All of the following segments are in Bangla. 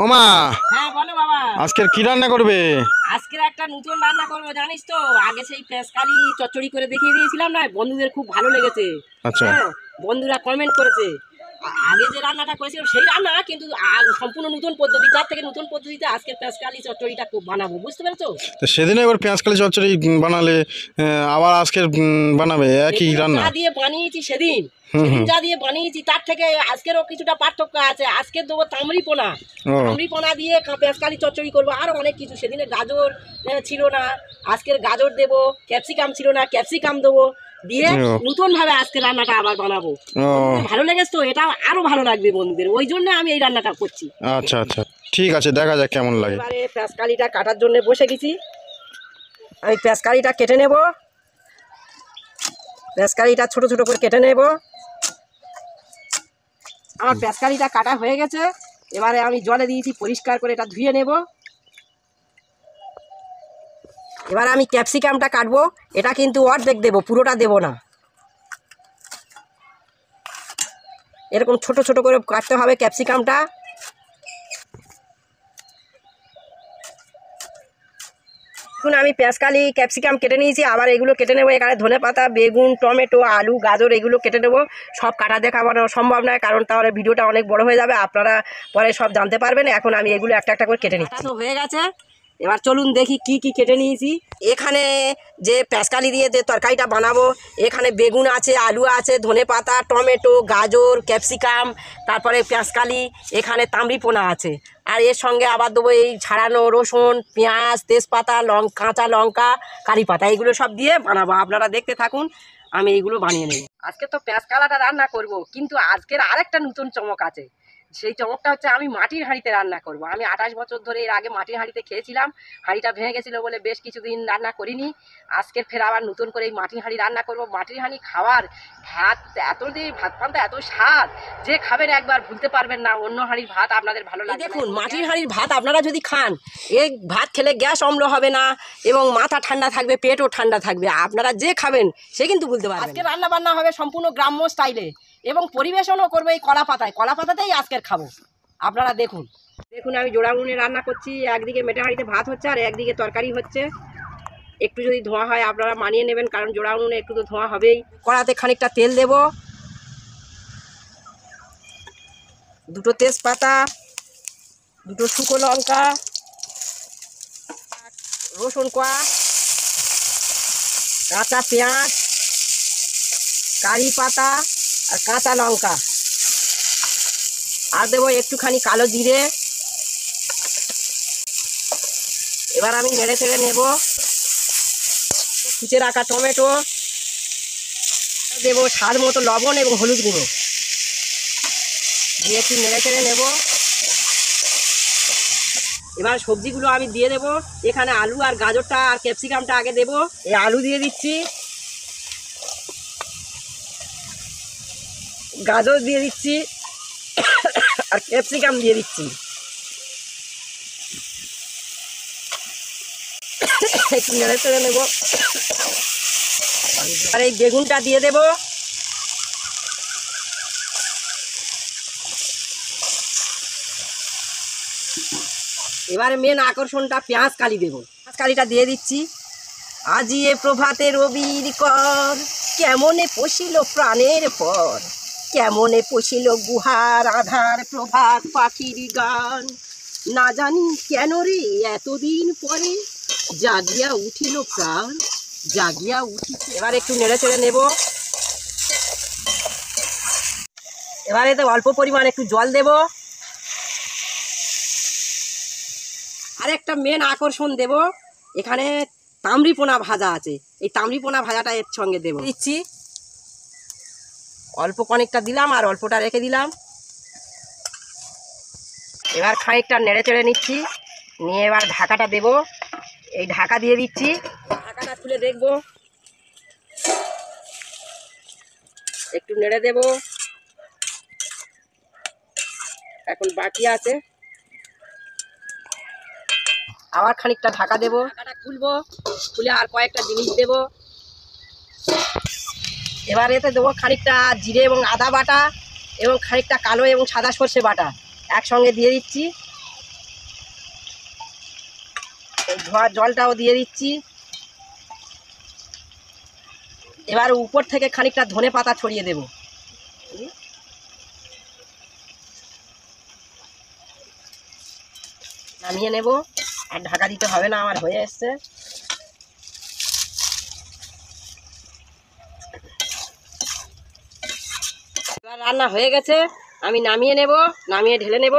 ওমা, হ্যাঁ বলো বাবা। আজকের কি রান্না করবে? আজকের একটা নতুন রান্না করবো জানিস তো। আগে সেই পেঁয়াজকালি চচ্চড়ি করে দেখিয়ে দিয়েছিলাম না, বন্ধুদের খুব ভালো লেগেছে। আচ্ছা। হ্যাঁ, বন্ধুরা কমেন্ট করেছে। আগে যে রান্নাটা করেছিলাম সেই রান্না কিন্তু সম্পূর্ণ নতুন পদ্ধতি, তার থেকে নতুন পদ্ধতিতে আজকের পেঁয়াজকালি চচ্চড়িটা খুব বানাবো, বুঝতে পেরেছো? তো সেদিনে একবার পেঁয়াজ কালি চচ্চড়ি বানালে, আবার আজকের বানাবে একই রান্না? যা দিয়ে বানিয়েছি সেদিন যা দিয়ে বানিয়েছি তার থেকে আজকেরও কিছুটা পার্থক্য আছে। আজকে দেবো তামড়ি পোনা। তামড়ি পোনা দিয়ে পেঁয়াজকালি চচ্চড়ি করবো, আরও অনেক কিছু। সেদিনে গাজর ছিল না, আজকের গাজর দেবো। ক্যাপসিকাম ছিল না, ক্যাপসিকাম দেবো দিয়ে নতুন ভাবে আজকে রান্নাটা আবার বানাবো। ভালো লেগেছে তো, এটা আরো ভালো লাগবে বন্ধুদের, ওই জন্য আমি এই রান্নাটা করছি। আচ্ছা আচ্ছা, ঠিক আছে, দেখা যাক কেমন লাগে। এবারে পেঁয়াজকালিটা কাটার জন্য বসে গেছি। আমি পেঁয়াজকালিটা কেটে নেব। পেঁয়াজকালিটা ছোট ছোট করে কেটে নেব। আমার পেঁয়াজকালিটা কাটা হয়ে গেছে। এবারে আমি জলে দিয়েছি, পরিষ্কার করে এটা ধুয়ে নেব। এবার আমি ক্যাপসিকামটা কাটবো। এটা কিন্তু অর্ধেক দেবো, পুরোটা দেব না। এরকম ছোট ছোট করে কাটতে হবে ক্যাপসিকামটা। এখন আমি পেঁয়াজকালি ক্যাপসিকাম কেটে নিয়েছি, আবার এগুলো কেটে নেবো। এখানে ধনেপাতা, বেগুন, টমেটো, আলু, গাজর এগুলো কেটে নেবো। সব কাটা দেখানো সম্ভব নয়, কারণ তাহলে ভিডিওটা অনেক বড় হয়ে যাবে, আপনারা পরে সব জানতে পারবেন। এখন আমি এগুলো একটা একটা করে কেটে নিচ্ছি। তো হয়ে গেছে, এবার চলুন দেখি কি কি কেটে নিয়েছি। এখানে যে পেঁয়াজকালি দিয়ে যে তরকারিটা বানাবো, এখানে বেগুন আছে, আলু আছে, ধনেপাতা, টমেটো, গাজর, ক্যাপসিকাম, তারপরে পেঁয়াজকালি, এখানে তামড়ি পোনা আছে। আর এর সঙ্গে আবার দেবো এই ছাড়ানো রসুন, পেঁয়াজ, তেজপাতা, কাঁচা লঙ্কা, কারি পাতা, এইগুলো সব দিয়ে বানাবো। আপনারা দেখতে থাকুন, আমি এইগুলো বানিয়ে নেব। আজকে তো পেঁয়াজকালাটা রান্না করব, কিন্তু আজকের আরেকটা নতুন চমক আছে। সেই চমকটা হচ্ছে আমি মাটির হাঁড়িতে রান্না করব। আমি 28 বছর ধরে এর আগে মাটির হাঁড়িতে খেয়েছিলাম। হাঁড়িটা ভেঙে গেছিলো বলে বেশ কিছুদিন রান্না করিনি। আজকের ফের আবার নতুন করে এই মাটির হাঁড়ি রান্না করব। মাটির হাঁড়ি খাওয়ার ভাত এত দিয়ে ভাত পান্তা এত স্বাদ, যে খাবেন একবার ভুলতে পারবেন না। অন্য হাঁড়ির ভাত আপনাদের ভালো লাগে। দেখুন, মাটির হাঁড়ির ভাত আপনারা যদি খান, এই ভাত খেলে গ্যাস অম্ল হবে না এবং মাথা ঠান্ডা থাকবে, পেটও ঠান্ডা থাকবে। আপনারা যে খাবেন সে কিন্তু ভুলতে পারবেন। আজকে রান্না বান্না হবে সম্পূর্ণ গ্রাম্য স্টাইলে এবং পরিবেশনও করবো এই কলা পাতায়। কলা পাতাতেই আজকের খাবো, আপনারা দেখুন। দেখুন, আমি জোড়া উনুনে রান্না করছি। একদিকে মেটে হাঁড়িতে ভাত হচ্ছে আর একদিকে তরকারি হচ্ছে। একটু যদি ধোঁয়া হয় আপনারা মানিয়ে নেবেন, কারণ জোড়া উনুনে একটু তো ধোঁয়া হবেই। কড়াতে খানিকটা তেল দেব, দুটো তেজপাতা, দুটো শুকনো লঙ্কা, রসুন কোয়া, কাঁচা পেঁয়াজ, কারি পাতা আর কাঁচা লঙ্কা, আর দেবো একটুখানি কালো জিরে। এবার আমি নেড়ে চেড়ে নেব। কুচে রাখা টমেটো দেবো, স্বাদ মতো লবণ এবং হলুদ গুঁড়ো দিয়ে একটু নেড়ে চেড়ে নেব। এবার সবজিগুলো আমি দিয়ে দেবো। এখানে আলু আর গাজরটা আর ক্যাপসিকামটা আগে দেবো। এই আলু দিয়ে দিচ্ছি, গাজর দিয়ে দিচ্ছি আর ক্যাপসিকাম দিয়ে দিচ্ছি। একটু নেড়ে চেড়ে নেব। আর এই বেগুনটা দিয়ে দেব। এবারে মেন আকর্ষণটা পেঁয়াজ কালি দেবো। পেঁয়াজ কালিটা দিয়ে দিচ্ছি। আজি এ প্রভাতে রবির কর, কেমনে পশিল প্রাণের পর, কেমনে পশিল গুহার আধার, প্রভাত পাখির গান, না জানি কেন রে এতদিন পরে জাগিয়া উঠিল প্রাণ, জাগিয়া উঠিছে। এবার একটু নেড়ে চেড়ে নেব। এবারে তো অল্প পরিমাণ একটু জল দেব। আর একটা মেন আকর্ষণ দেব, এখানে তামড়ি পোনা ভাজা আছে। এই তামড়ি পোনা ভাজাটা এর সঙ্গে দেব। দিচ্ছি, অল্প অনেকটা দিলাম আর অল্পটা রেখে দিলাম। এবার খানিকটা নেড়ে চেড়ে নিচ্ছি, নিয়ে এবার ঢাকাটা দেব। এই ঢাকা দিয়ে দিচ্ছি। ঢাকাটা খুলে দেখব, একটু নেড়ে দেব। এখন বাকি আছে, আবার খানিকটা ঢাকা দেব। ঢাকাটা খুলবো, খুলে আর কয়েকটা জিনিস দেব। এবার এতে দেবো খানিকটা জিরে এবং আদা বাটা এবং খানিকটা কালো এবং সাদা সর্ষে বাটা একসঙ্গে দিয়ে দিচ্ছি। ধোয়ার জলটাও দিয়ে দিচ্ছি। এবার উপর থেকে খানিকটা ধনে পাতা ছড়িয়ে দেব। নামিয়ে নেব, আর ঢাকা দিতে হবে না, আমার হয়ে এসছে। এবার রান্না হয়ে গেছে, আমি নামিয়ে নেব, নামিয়ে ঢেলে নেব।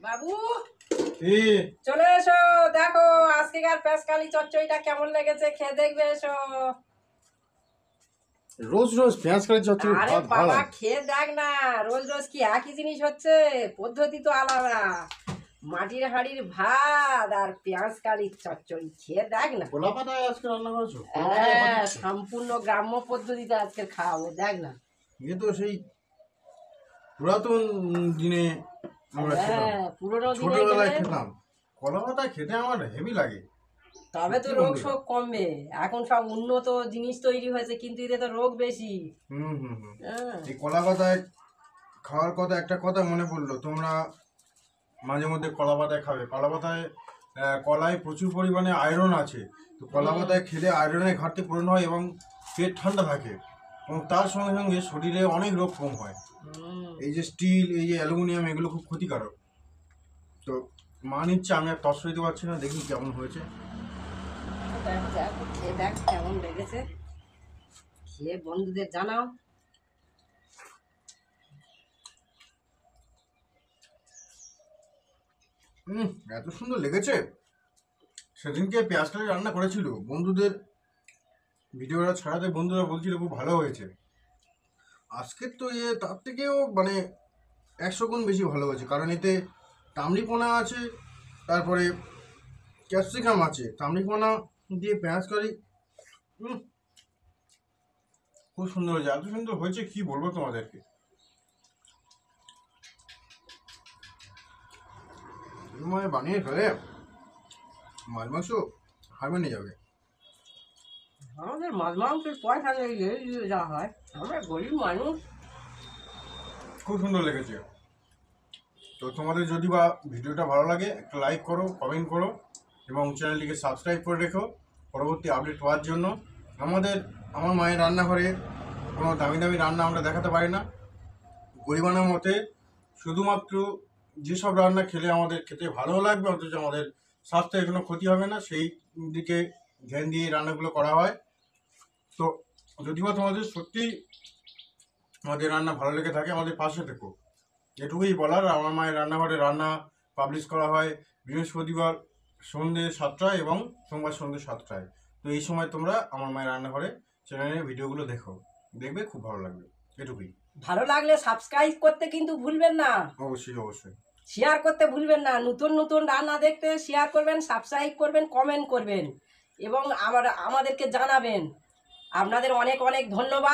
বাবু চলে এসো, দেখো আজকেকার পেঁয়াজকালি চচ্চড়িটা কেমন লেগেছে, খেয়ে দেখবে এসো। রোজ রোজ পেঁয়াজ কালি চচ্চড়ি আরে ভাত ভালো বাবা লাগে? খেয়ে দেখ না, রোজ রোজ কি একই জিনিস হচ্ছে? পদ্ধতি তো আলাদা। মাটির হাঁড়ির ভাত আর পেঁয়াজ কালির চচ্চড়ি খেয়ে দেখ না। কলা পাতায় আজকে রান্না করেছো? হ্যাঁ, সম্পূর্ণ গ্রাম্য পদ্ধতিতে আজকে খাওয়াবো, দেখ না। ইয়ে তো সেই পুরাতন দিনে আমরা খেতাম, হ্যাঁ, পুরোনো দিনে ছোটবেলায় গেলে খেতাম। কলা পাতায় খেতে আমার হেভি লাগে। তবে তো রোগ শোক কমবে। এখন সব উন্নত জিনিস তৈরি হয়েছে, কিন্তু এতে তো রোগ বেশি। হুম হুম হুম। হ্যাঁ। এই কলা পাতায় খাওয়ার কথা, একটা কথা মনে পড়লো, তোমরা মাঝে মধ্যে কলা পাতায় খাবে। কলা পাতায় কলায় প্রচুর পরিমাণে আয়রন আছে। তো কলা পাতায় খেলে আয়রনের ঘাটতি পূরণ হয় এবং পেট ঠান্ডা থাকে, এবং তার সঙ্গে সঙ্গে শরীরে অনেক রোগ কম হয়। এই যে স্টিল, এই যে অ্যালুমিনিয়াম, এগুলো খুব ক্ষতিকারক। তো মা নিচ্ছে, আমি আর তস দিতে পারছি না, দেখি কেমন হয়েছে। দেখ দেখ, খেয়ে দেখ কেমন লেগেছে, খেয়ে বন্ধুদের জানাও। এত সুন্দর লেগেছে। সেদিনকে পেঁয়াজ কালি রান্না করেছিল, বন্ধুদের ভিডিওটা ছাড়াতে বন্ধুরা বলছিল খুব ভালো হয়েছে। আজকের তো তার থেকেও মানে 100 গুণ বেশি ভালো হয়েছে, কারণ এতে তামড়িপোনা আছে, তারপরে ক্যাপসিকাম আছে। তামড়িপোনা দিয়ে পেঁয়াজ কারি খুব সুন্দর হয়েছে। এত সুন্দর হয়েছে কি বলবো তোমাদেরকে। মানে বানিয়ে ফেলে মাছ মাংস হারবে নিয়ে যাবে। আমাদের মাছ মাংসের পয়সা নেই, যা হয়, আমরা গরিব মানুষ। খুব সুন্দর লেগেছে। তো তোমাদের যদি বা ভিডিওটা ভালো লাগে, একটা লাইক করো, কমেন্ট করো, এবং চ্যানেলটিকে সাবস্ক্রাইব করে রেখো পরবর্তী আপডেট পাওয়ার জন্য। আমার মায়ের রান্নাঘরে কোনো দামি দামি রান্না আমরা দেখাতে পারি না। গরিবানার মতে শুধুমাত্র যেসব রান্না খেলে আমাদের খেতে ভালো লাগবে, অথচ আমাদের স্বাস্থ্যের কোনো ক্ষতি হবে না, সেই দিকে ধ্যান দিয়ে রান্নাগুলো করা হয়। তো যদিও তোমাদের সত্যিই আমাদের রান্না ভালো লেগে থাকে, আমাদের পাশে থেকো, এটুকুই বলার। আমার মায়ের রান্নাঘরে রান্না পাবলিশ করা হয় বৃহস্পতিবার সন্ধ্যে 7টায় এবং সোমবার সন্ধ্যে 7টায়। তো এই সময় তোমরা আমার মায়ের রান্নাঘরে চ্যানেলের ভিডিওগুলো দেখবে, খুব ভালো লাগবে। এটুকুই। ভালো লাগলে সাবস্ক্রাইব করতে কিন্তু ভুলবেন না, অবশ্যই অবশ্যই। শেয়ার করতে ভুলবেন না। নতুন নতুন রান্না দেখতে শেয়ার করবেন, সাবস্ক্রাইব করবেন, কমেন্ট করবেন, এবং আমাদেরকে জানাবেন। আপনাদের অনেক অনেক ধন্যবাদ।